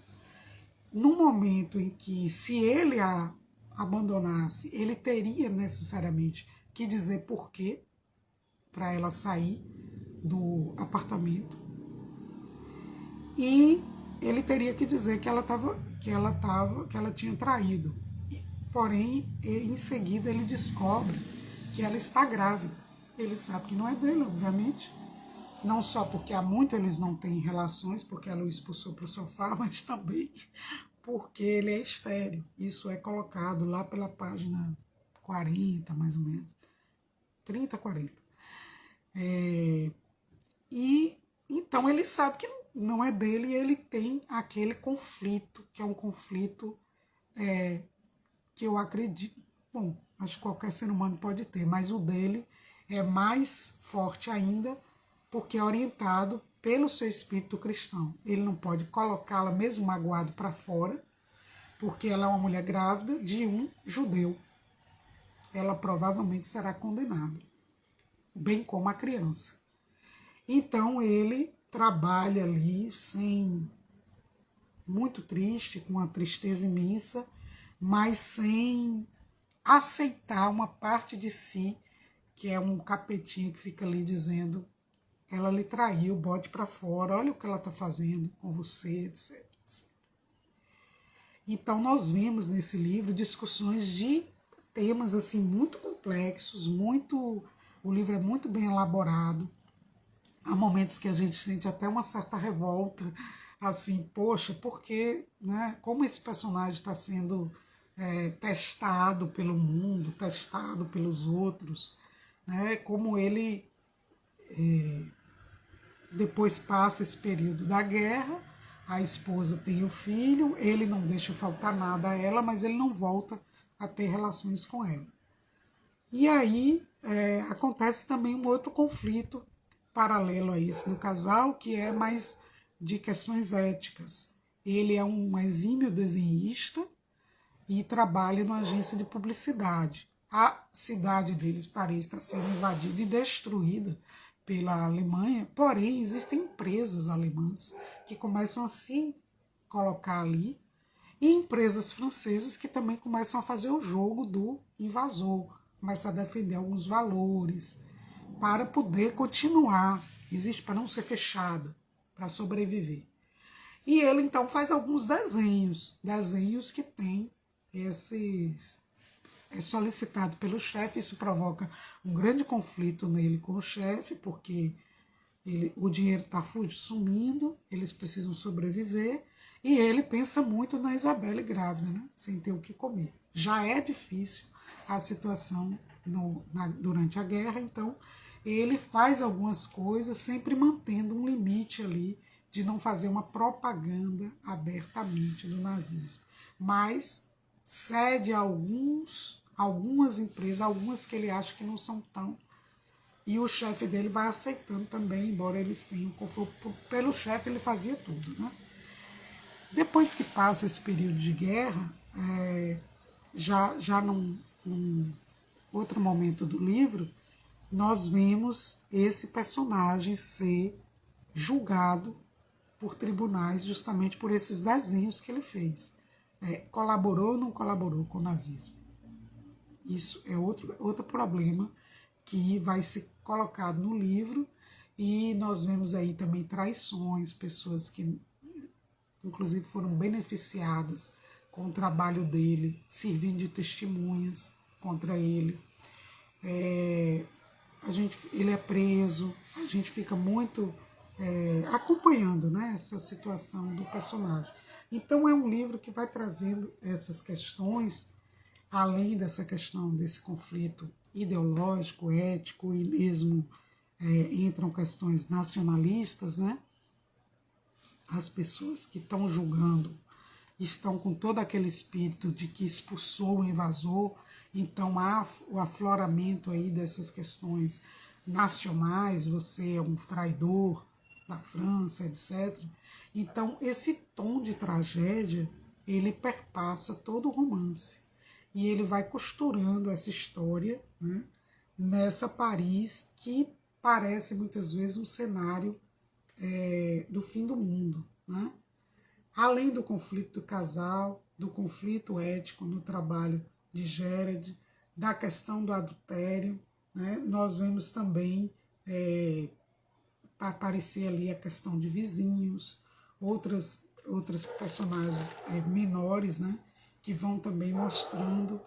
num momento em que, se ele a abandonasse, ele teria necessariamente que dizer por quê para ela sair do apartamento, e ele teria que dizer que ela tinha traído. Porém, em seguida ele descobre que ela está grávida. Ele sabe que não é dele, obviamente. Não só porque há muito eles não têm relações, porque ela o expulsou para o sofá, mas também porque ele é estéril. Isso é colocado lá pela página 40, mais ou menos. 30, 40. E então ele sabe que não é dele, e ele tem aquele conflito, que é um conflito que eu acredito, bom, acho que qualquer ser humano pode ter, mas o dele é mais forte ainda, porque é orientado pelo seu espírito cristão. Ele não pode colocá-la, mesmo magoado, para fora, porque ela é uma mulher grávida de um judeu. Ela provavelmente será condenada, bem como a criança. Então ele trabalha ali muito triste, com uma tristeza imensa, mas sem aceitar uma parte de si, que é um capetinho que fica ali dizendo: ela lhe traiu, bote para fora, olha o que ela está fazendo com você, etc. Então nós vemos nesse livro discussões de temas assim muito complexos, o livro é muito bem elaborado. Há momentos que a gente sente até uma certa revolta, assim, poxa, porque, né, como esse personagem está sendo testado pelo mundo, testado pelos outros, né, como ele depois passa esse período da guerra, a esposa tem o filho, ele não deixa faltar nada a ela, mas ele não volta a ter relações com ela. E aí acontece também um outro conflito paralelo a isso no casal, que é mais de questões éticas. Ele é um exímio desenhista e trabalha numa agência de publicidade. A cidade deles, Paris, está sendo invadida e destruída pela Alemanha, porém existem empresas alemãs que começam a se colocar ali, e empresas francesas que também começam a fazer o jogo do invasor, começam a defender alguns valores para poder continuar, existe para não ser fechada, para sobreviver. E ele então faz alguns desenhos que tem esses, é solicitado pelo chefe, isso provoca um grande conflito nele com o chefe, porque o dinheiro está sumindo, eles precisam sobreviver, e ele pensa muito na Isabelle grávida, né? Sem ter o que comer. Já é difícil a situação durante a guerra, então ele faz algumas coisas sempre mantendo um limite ali de não fazer uma propaganda abertamente do nazismo. Mas cede a algumas empresas, algumas que ele acha que não são tão, e o chefe dele vai aceitando também, embora eles tenham conflito. Pelo chefe ele fazia tudo, né? Depois que passa esse período de guerra, já num outro momento do livro, nós vemos esse personagem ser julgado por tribunais justamente por esses desenhos que ele fez. Colaborou ou não colaborou com o nazismo? Isso é outro problema que vai ser colocado no livro, e nós vemos aí também traições, pessoas que inclusive foram beneficiadas com o trabalho dele, servindo de testemunhas contra ele. Ele é preso, a gente fica muito acompanhando, né, essa situação do personagem. Então é um livro que vai trazendo essas questões, além dessa questão desse conflito ideológico, ético e mesmo entram questões nacionalistas, né? As pessoas que estão julgando estão com todo aquele espírito de que expulsou o invasor, então há o afloramento aí dessas questões nacionais, você é um traidor da França, etc. Então esse tom de tragédia, ele perpassa todo o romance, e ele vai costurando essa história, né, nessa Paris que parece muitas vezes um cenário do fim do mundo, né? Além do conflito do casal, do conflito ético no trabalho de Gerard, da questão do adultério, né? Nós vemos também aparecer ali a questão de vizinhos, outras personagens menores, né? Que vão também mostrando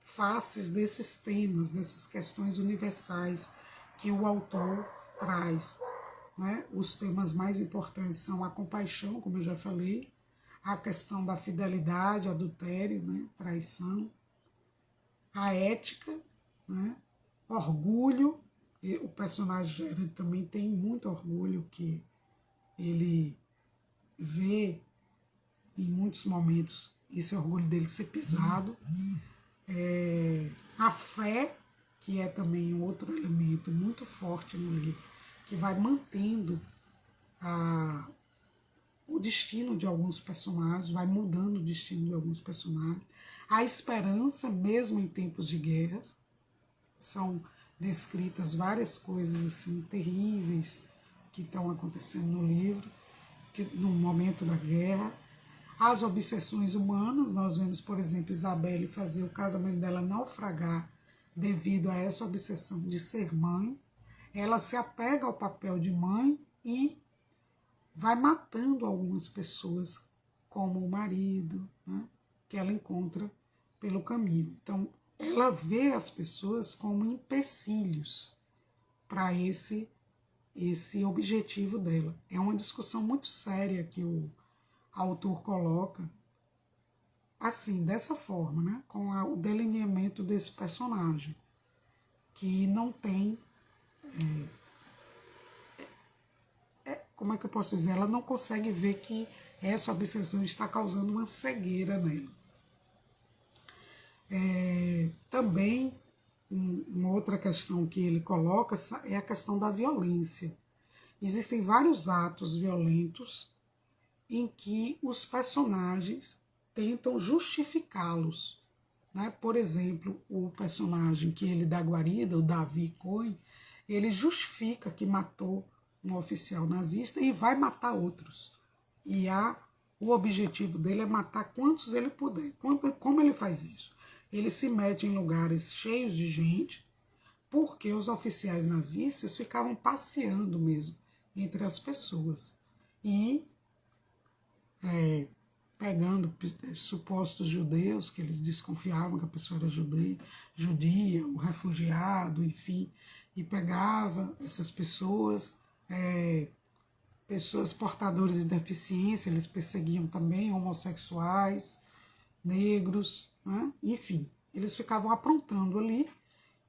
faces desses temas, dessas questões universais que o autor traz, né? Os temas mais importantes são a compaixão, como eu já falei, a questão da fidelidade, adultério, né? Traição, a ética, né? Orgulho. E o personagem Gerard também tem muito orgulho, que ele vê em muitos momentos esse orgulho dele ser pisado. A fé, que é também um outro elemento muito forte no livro, que vai mantendo o destino de alguns personagens, vai mudando o destino de alguns personagens. A esperança, mesmo em tempos de guerras, são descritas várias coisas assim terríveis que estão acontecendo no livro, que, no momento da guerra. As obsessões humanas, nós vemos, por exemplo, Isabelle fazer o casamento dela naufragar devido a essa obsessão de ser mãe. Ela se apega ao papel de mãe e vai matando algumas pessoas, como o marido, né, que ela encontra pelo caminho. Então, ela vê as pessoas como empecilhos para esse objetivo dela. É uma discussão muito séria que o autor coloca, assim, dessa forma, né, com o delineamento desse personagem, que não tem, como é que eu posso dizer, ela não consegue ver que essa obsessão está causando uma cegueira nela. Também, uma outra questão que ele coloca é a questão da violência. Existem vários atos violentos em que os personagens tentam justificá-los, né? Por exemplo, o personagem que ele dá guarida, o Davi Cohen, ele justifica que matou um oficial nazista e vai matar outros. E o objetivo dele é matar quantos ele puder. Como ele faz isso? Ele se mete em lugares cheios de gente, porque os oficiais nazistas ficavam passeando mesmo entre as pessoas e pegando supostos judeus, que eles desconfiavam que a pessoa era judia, o refugiado, enfim, e pegava essas pessoas, pessoas portadoras de deficiência, eles perseguiam também homossexuais, negros, né? Enfim, eles ficavam aprontando ali,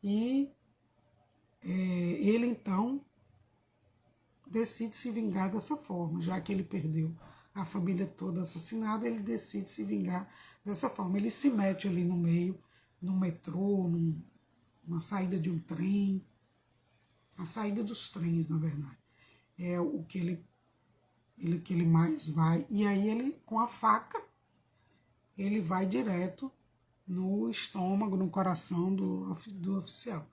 e ele então decide se vingar dessa forma, já que ele perdeu a família toda assassinada, ele decide se vingar dessa forma. Ele se mete ali no meio, no metrô, numa saída de um trem, a saída dos trens, na verdade. É o que ele mais vai. E aí ele, com a faca, ele vai direto no estômago, no coração do oficial.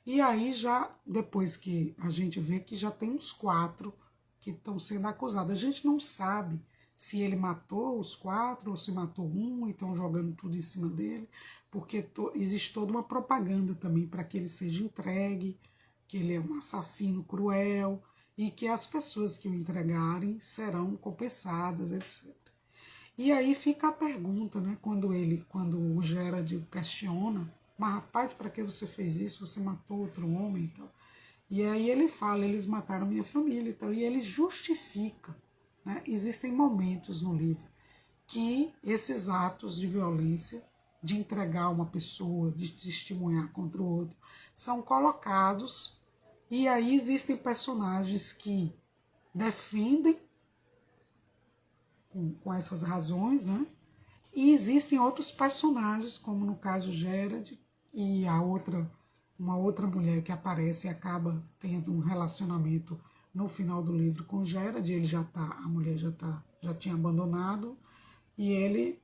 E aí já, depois que a gente vê que já tem uns 4 que estão sendo acusados. A gente não sabe se ele matou os 4 ou se matou um e estão jogando tudo em cima dele, porque existe toda uma propaganda também para que ele seja entregue, que ele é um assassino cruel e que as pessoas que o entregarem serão compensadas, etc. E aí fica a pergunta, né, quando o Gerard questiona, mas rapaz, para que você fez isso? Você matou outro homem? Então, e aí ele fala, eles mataram minha família. Então, e ele justifica. Né? Existem momentos no livro que esses atos de violência de entregar uma pessoa, de testemunhar contra o outro, são colocados, e aí existem personagens que defendem com essas razões, né? E existem outros personagens, como no caso Gerard e uma outra mulher que aparece e acaba tendo um relacionamento no final do livro com Gerard. Ele a mulher já tinha abandonado, e ele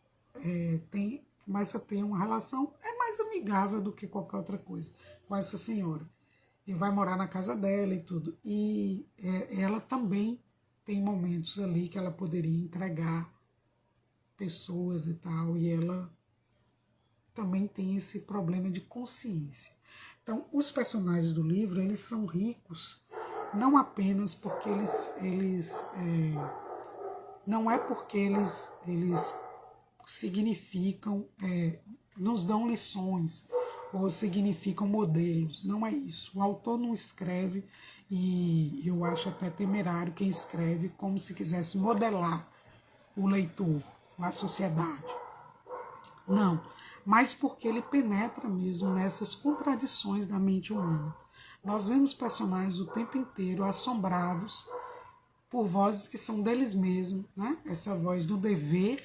começa a ter uma relação mais amigável do que qualquer outra coisa com essa senhora. E vai morar na casa dela e tudo. E ela também tem momentos ali que ela poderia entregar pessoas e tal, e ela também tem esse problema de consciência. Então, os personagens do livro, eles são ricos, não apenas porque não é porque eles significam, nos dão lições, ou significam modelos, não é isso. O autor não escreve, e eu acho até temerário quem escreve como se quisesse modelar o leitor, a sociedade. Não, mas porque ele penetra mesmo nessas contradições da mente humana. Nós vemos personagens o tempo inteiro assombrados por vozes que são deles mesmos, né? Essa voz do dever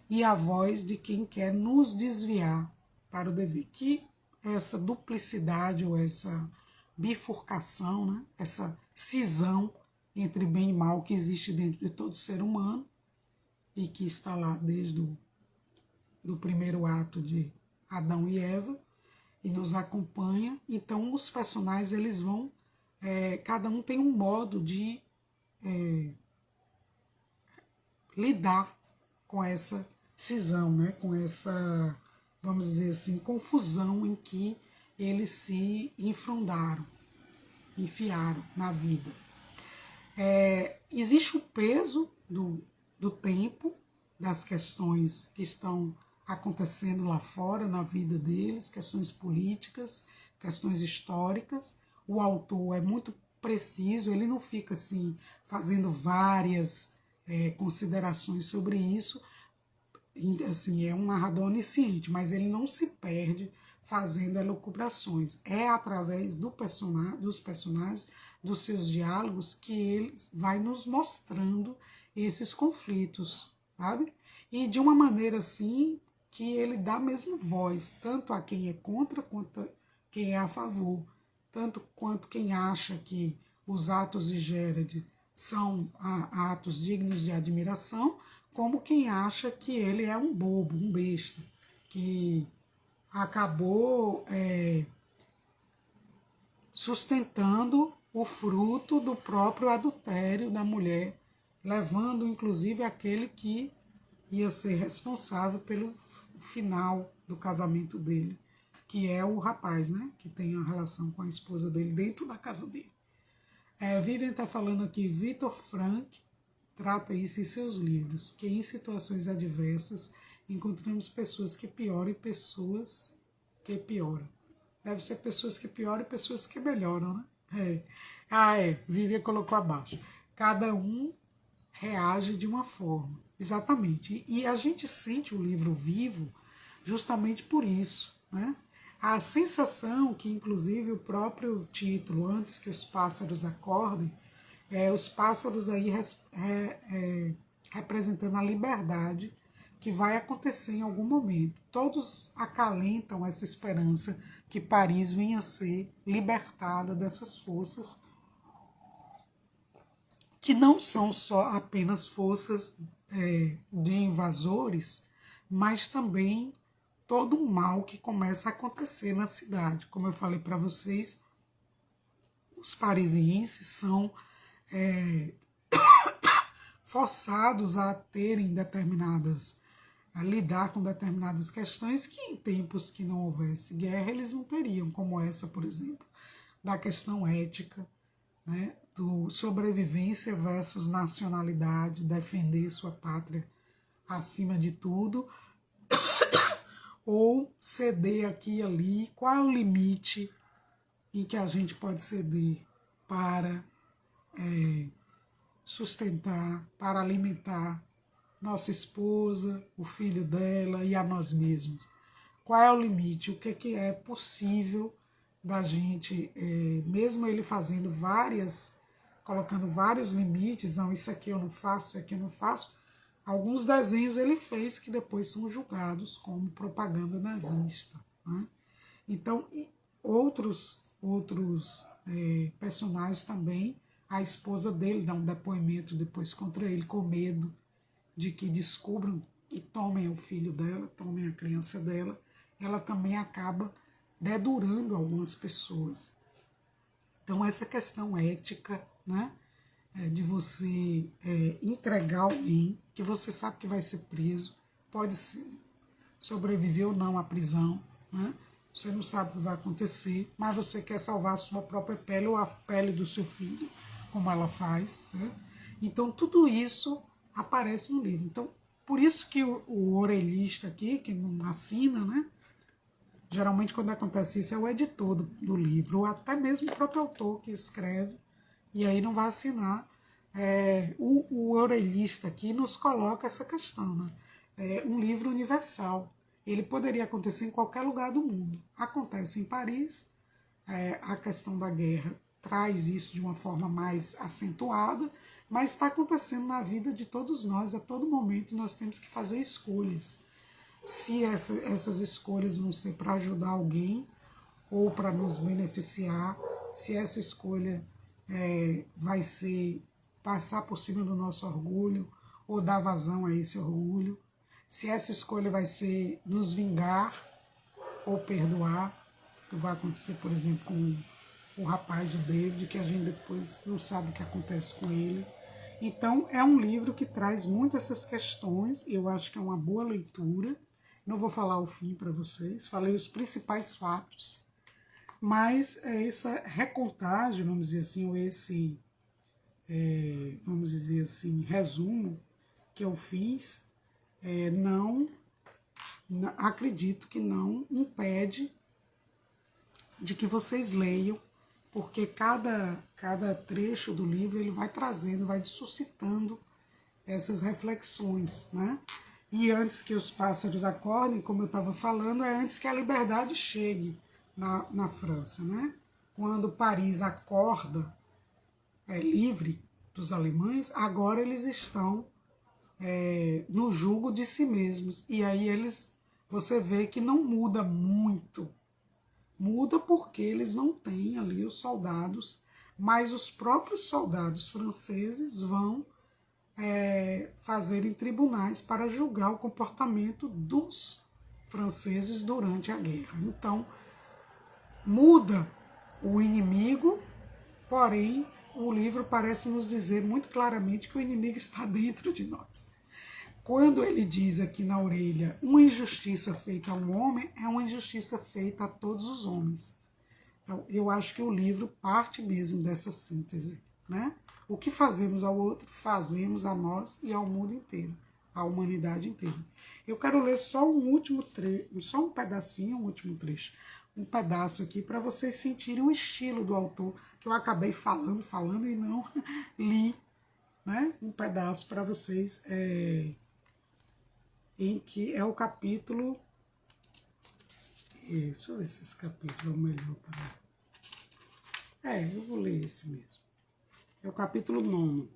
e a voz de quem quer nos desviar para o dever. Que essa duplicidade ou essa bifurcação, né? Essa cisão entre bem e mal que existe dentro de todo ser humano e que está lá desde do primeiro ato de Adão e Eva, e nos acompanha. Então os personagens, eles vão, cada um tem um modo de lidar com essa cisão, né? Com essa, vamos dizer assim, confusão em que eles se enfiaram na vida. Existe o peso do tempo, das questões que estão acontecendo lá fora, na vida deles, questões políticas, questões históricas. O autor é muito preciso, ele não fica assim fazendo várias considerações sobre isso. Assim, é um narrador onisciente, mas ele não se perde fazendo elucubrações. É através dos personagens, dos seus diálogos, que ele vai nos mostrando esses conflitos, sabe? E de uma maneira assim que ele dá mesmo voz, tanto a quem é contra quanto a quem é a favor, tanto quanto quem acha que os atos de Gerard são atos dignos de admiração, como quem acha que ele é um bobo, um besta, que acabou sustentando o fruto do próprio adultério da mulher, levando inclusive aquele que ia ser responsável pelo final do casamento dele, que é o rapaz, né, que tem a relação com a esposa dele dentro da casa dele. Vivian está falando aqui, Victor Frank trata isso em seus livros, que em situações adversas encontramos pessoas que pioram e pessoas que pioram. Deve ser pessoas que pioram e pessoas que melhoram, né? Vivian colocou abaixo. Cada um reage de uma forma. Exatamente. E a gente sente o livro vivo justamente por isso, né? A sensação que, inclusive, o próprio título, Antes que os Pássaros Acordem, os pássaros aí representando a liberdade que vai acontecer em algum momento. Todos acalentam essa esperança que Paris venha a ser libertada dessas forças que não são só apenas forças de invasores, mas também todo um mal que começa a acontecer na cidade. Como eu falei para vocês, os parisienses são forçados a terem a lidar com determinadas questões que em tempos que não houvesse guerra eles não teriam, como essa, por exemplo, da questão ética, né, do sobrevivência versus nacionalidade, defender sua pátria acima de tudo, ou ceder aqui e ali, qual é o limite em que a gente pode ceder para sustentar, para alimentar nossa esposa, o filho dela e a nós mesmos. Qual é o limite? O que é possível da gente, mesmo ele fazendo colocando vários limites, não, isso aqui eu não faço, isso aqui eu não faço. Alguns desenhos ele fez que depois são julgados como propaganda nazista, né? Então, outros personagens também, a esposa dele dá um depoimento depois contra ele, com medo de que descubram e tomem o filho dela, tomem a criança dela. Ela também acaba dedurando algumas pessoas. Então, essa questão ética, né, de você entregar alguém que você sabe que vai ser preso, pode sobreviver ou não à prisão, né? Você não sabe o que vai acontecer, mas você quer salvar a sua própria pele ou a pele do seu filho, como ela faz, né? Então, tudo isso aparece no livro. Então, por isso que o orelhista aqui, que não assina, né? Geralmente, quando acontece isso, é o editor do livro, ou até mesmo o próprio autor que escreve, e aí não vai assinar. O orelhista aqui nos coloca essa questão, né? É um livro universal. Ele poderia acontecer em qualquer lugar do mundo. Acontece em Paris, a questão da guerra traz isso de uma forma mais acentuada, mas está acontecendo na vida de todos nós. A todo momento nós temos que fazer escolhas. Se essas escolhas vão ser para ajudar alguém ou para nos beneficiar, se essa escolha vai ser passar por cima do nosso orgulho ou dar vazão a esse orgulho, se essa escolha vai ser nos vingar ou perdoar, que vai acontecer, por exemplo, com o rapaz, o David, que a gente depois não sabe o que acontece com ele. Então, é um livro que traz muitas essas questões, eu acho que é uma boa leitura. Não vou falar o fim para vocês, falei os principais fatos, mas essa recontagem, vamos dizer assim, ou esse, vamos dizer assim, resumo que eu fiz, acredito que não impede de que vocês leiam, porque cada trecho do livro ele vai trazendo, vai suscitando essas reflexões, né? E antes que os pássaros acordem, como eu estava falando, é antes que a liberdade chegue na França, né? Quando Paris acorda livre dos alemães, agora eles estão no jugo de si mesmos. E aí você vê que não muda muito. Muda porque eles não têm ali os soldados, mas os próprios soldados franceses vão fazerem tribunais para julgar o comportamento dos franceses durante a guerra. Então, muda o inimigo, porém, o livro parece nos dizer muito claramente que o inimigo está dentro de nós. Quando ele diz aqui na orelha, uma injustiça feita a um homem é uma injustiça feita a todos os homens. Então, eu acho que o livro parte mesmo dessa síntese, né? O que fazemos ao outro, fazemos a nós e ao mundo inteiro, à humanidade inteira. Eu quero ler só um último trecho, só um pedacinho, um último trecho, um pedaço aqui para vocês sentirem o estilo do autor, que eu acabei falando e não li, né? Um pedaço para vocês, em que é o capítulo. Deixa eu ver se esse capítulo é o melhor para mim. Eu vou ler esse mesmo. É o capítulo 9.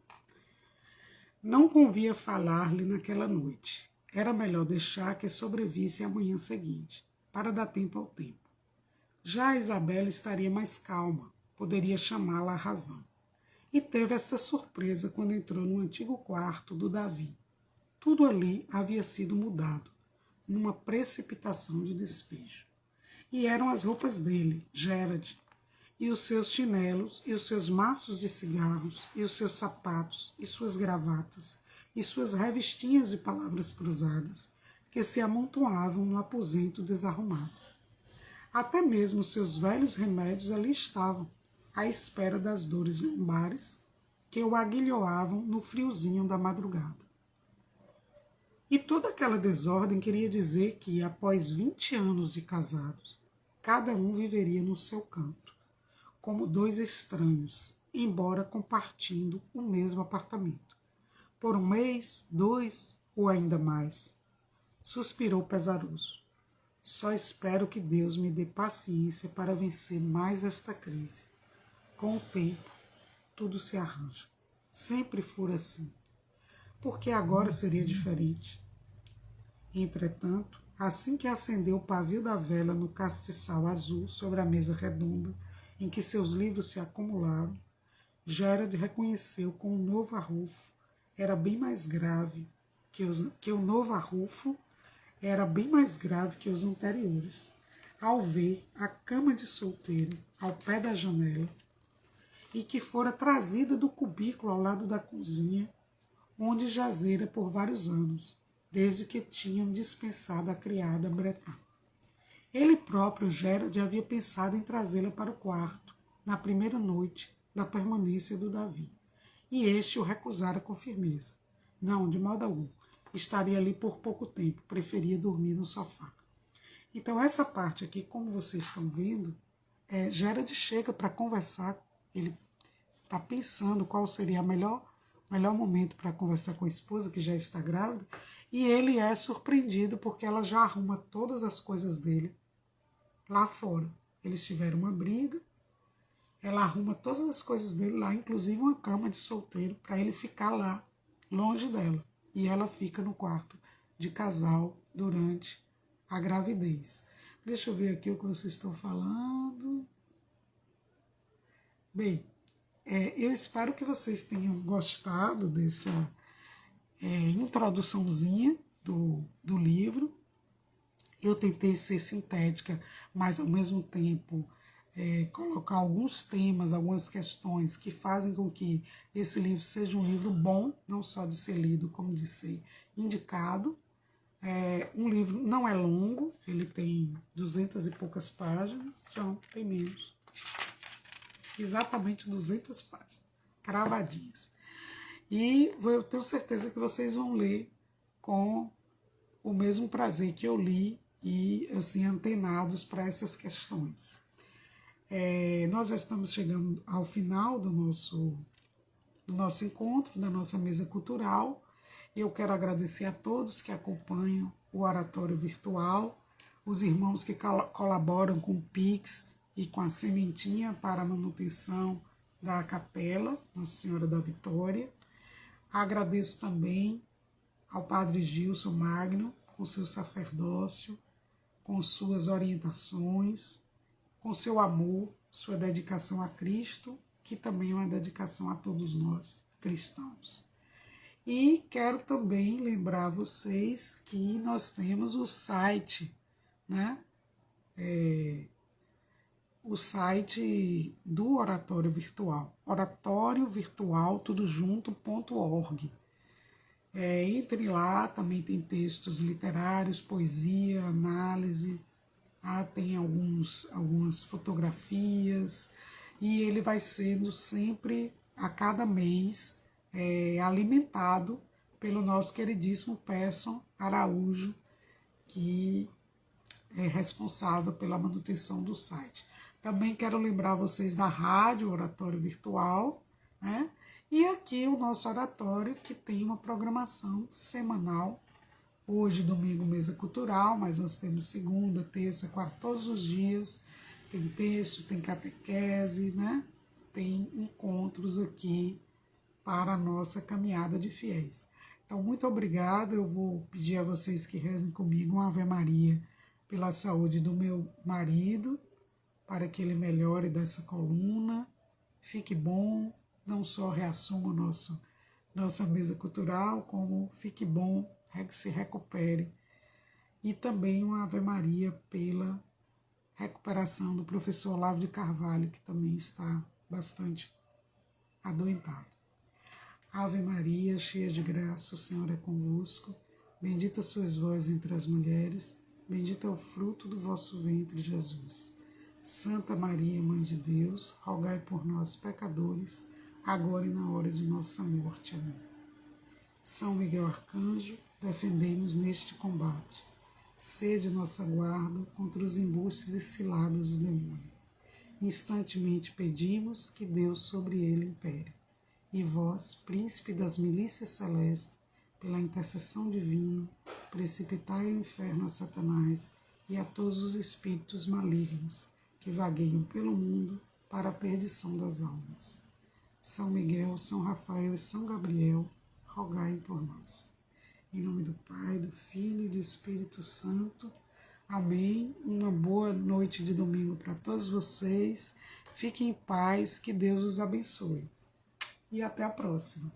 Não convia falar-lhe naquela noite. Era melhor deixar que sobrevisse a manhã seguinte, para dar tempo ao tempo. Já a Isabela estaria mais calma, poderia chamá-la à razão. E teve esta surpresa quando entrou no antigo quarto do Davi. Tudo ali havia sido mudado, numa precipitação de despejo. E eram as roupas dele, Gerard, e os seus chinelos, e os seus maços de cigarros, e os seus sapatos, e suas gravatas, e suas revistinhas de palavras cruzadas, que se amontoavam no aposento desarrumado. Até mesmo os seus velhos remédios ali estavam, à espera das dores lombares, que o aguilhoavam no friozinho da madrugada. E toda aquela desordem queria dizer que, após 20 anos de casados, cada um viveria no seu canto, como dois estranhos, embora compartindo o mesmo apartamento. Por um mês, 2, ou ainda mais? Suspirou pesaroso. Só espero que Deus me dê paciência para vencer mais esta crise. Com o tempo, tudo se arranja. Sempre for assim. Porque agora seria diferente. Entretanto, assim que acendeu o pavio da vela no castiçal azul sobre a mesa redonda em que seus livros se acumularam, Gerard reconheceu com um novo arrufo era bem mais grave que o novo arrufo era bem mais grave que os anteriores. Ao ver a cama de solteiro ao pé da janela e que fora trazida do cubículo ao lado da cozinha, onde jazera por vários anos, desde que tinham dispensado a criada Breton. Ele próprio, Gerard, havia pensado em trazê-la para o quarto, na primeira noite da permanência do Davi. E este o recusara com firmeza. Não, de modo algum. Estaria ali por pouco tempo, preferia dormir no sofá. Então, essa parte aqui, como vocês estão vendo, Gerard chega para conversar, ele está pensando qual seria o melhor momento para conversar com a esposa, que já está grávida, e ele é surpreendido porque ela já arruma todas as coisas dele lá fora. Eles tiveram uma briga, ela arruma todas as coisas dele lá, inclusive uma cama de solteiro, para ele ficar lá, longe dela. E ela fica no quarto de casal durante a gravidez. Deixa eu ver aqui o que vocês estão falando. Bem, eu espero que vocês tenham gostado dessa introduçãozinha do livro. Eu tentei ser sintética, mas ao mesmo tempo colocar alguns temas, algumas questões que fazem com que esse livro seja um livro bom, não só de ser lido, como de ser indicado. Um livro não é longo, ele tem 200 e poucas páginas, não, tem menos. Exatamente 200 páginas, cravadinhas. E eu tenho certeza que vocês vão ler com o mesmo prazer que eu li e assim antenados para essas questões. Nós já estamos chegando ao final do nosso encontro, da nossa mesa cultural. Eu quero agradecer a todos que acompanham o oratório virtual, os irmãos que colaboram com o Pix e com a sementinha para a manutenção da capela Nossa Senhora da Vitória. Agradeço também ao Padre Gilson Magno, com seu sacerdócio, com suas orientações, com seu amor, sua dedicação a Cristo, que também é uma dedicação a todos nós, cristãos. E quero também lembrar vocês que nós temos o site, né? O site do Oratório Virtual, oratóriovirtual, tudo junto.org. Entre lá, também tem textos literários, poesia, análise, tem algumas fotografias, e ele vai sendo sempre, a cada mês, alimentado pelo nosso queridíssimo Person Araújo, que é responsável pela manutenção do site. Também quero lembrar vocês da rádio Oratório Virtual, né? E aqui o nosso oratório, que tem uma programação semanal. Hoje, domingo, mesa cultural, mas nós temos segunda, terça, quarta, todos os dias. Tem texto, tem catequese, né? Tem encontros aqui para a nossa caminhada de fiéis. Então, muito obrigada. Eu vou pedir a vocês que rezem comigo uma Ave Maria pela saúde do meu marido, para que ele melhore dessa coluna, fique bom, não só reassuma nossa mesa cultural, como fique bom, que se recupere. E também uma Ave Maria pela recuperação do professor Olavo de Carvalho, que também está bastante adoentado. Ave Maria, cheia de graça, o Senhor é convosco. Bendita sois vós entre as mulheres, bendito é o fruto do vosso ventre, Jesus. Santa Maria, Mãe de Deus, rogai por nós, pecadores, agora e na hora de nossa morte. Amém. São Miguel Arcanjo, defendei-nos neste combate. Sede nossa guarda contra os embustes e ciladas do demônio. Instantemente pedimos que Deus sobre ele impere. E vós, príncipe das milícias celestes, pela intercessão divina, precipitai ao inferno a Satanás e a todos os espíritos malignos que vagueiam pelo mundo para a perdição das almas. São Miguel, São Rafael e São Gabriel, rogai por nós. Em nome do Pai, do Filho e do Espírito Santo. Amém. Uma boa noite de domingo para todos vocês. Fiquem em paz, que Deus os abençoe. E até a próxima.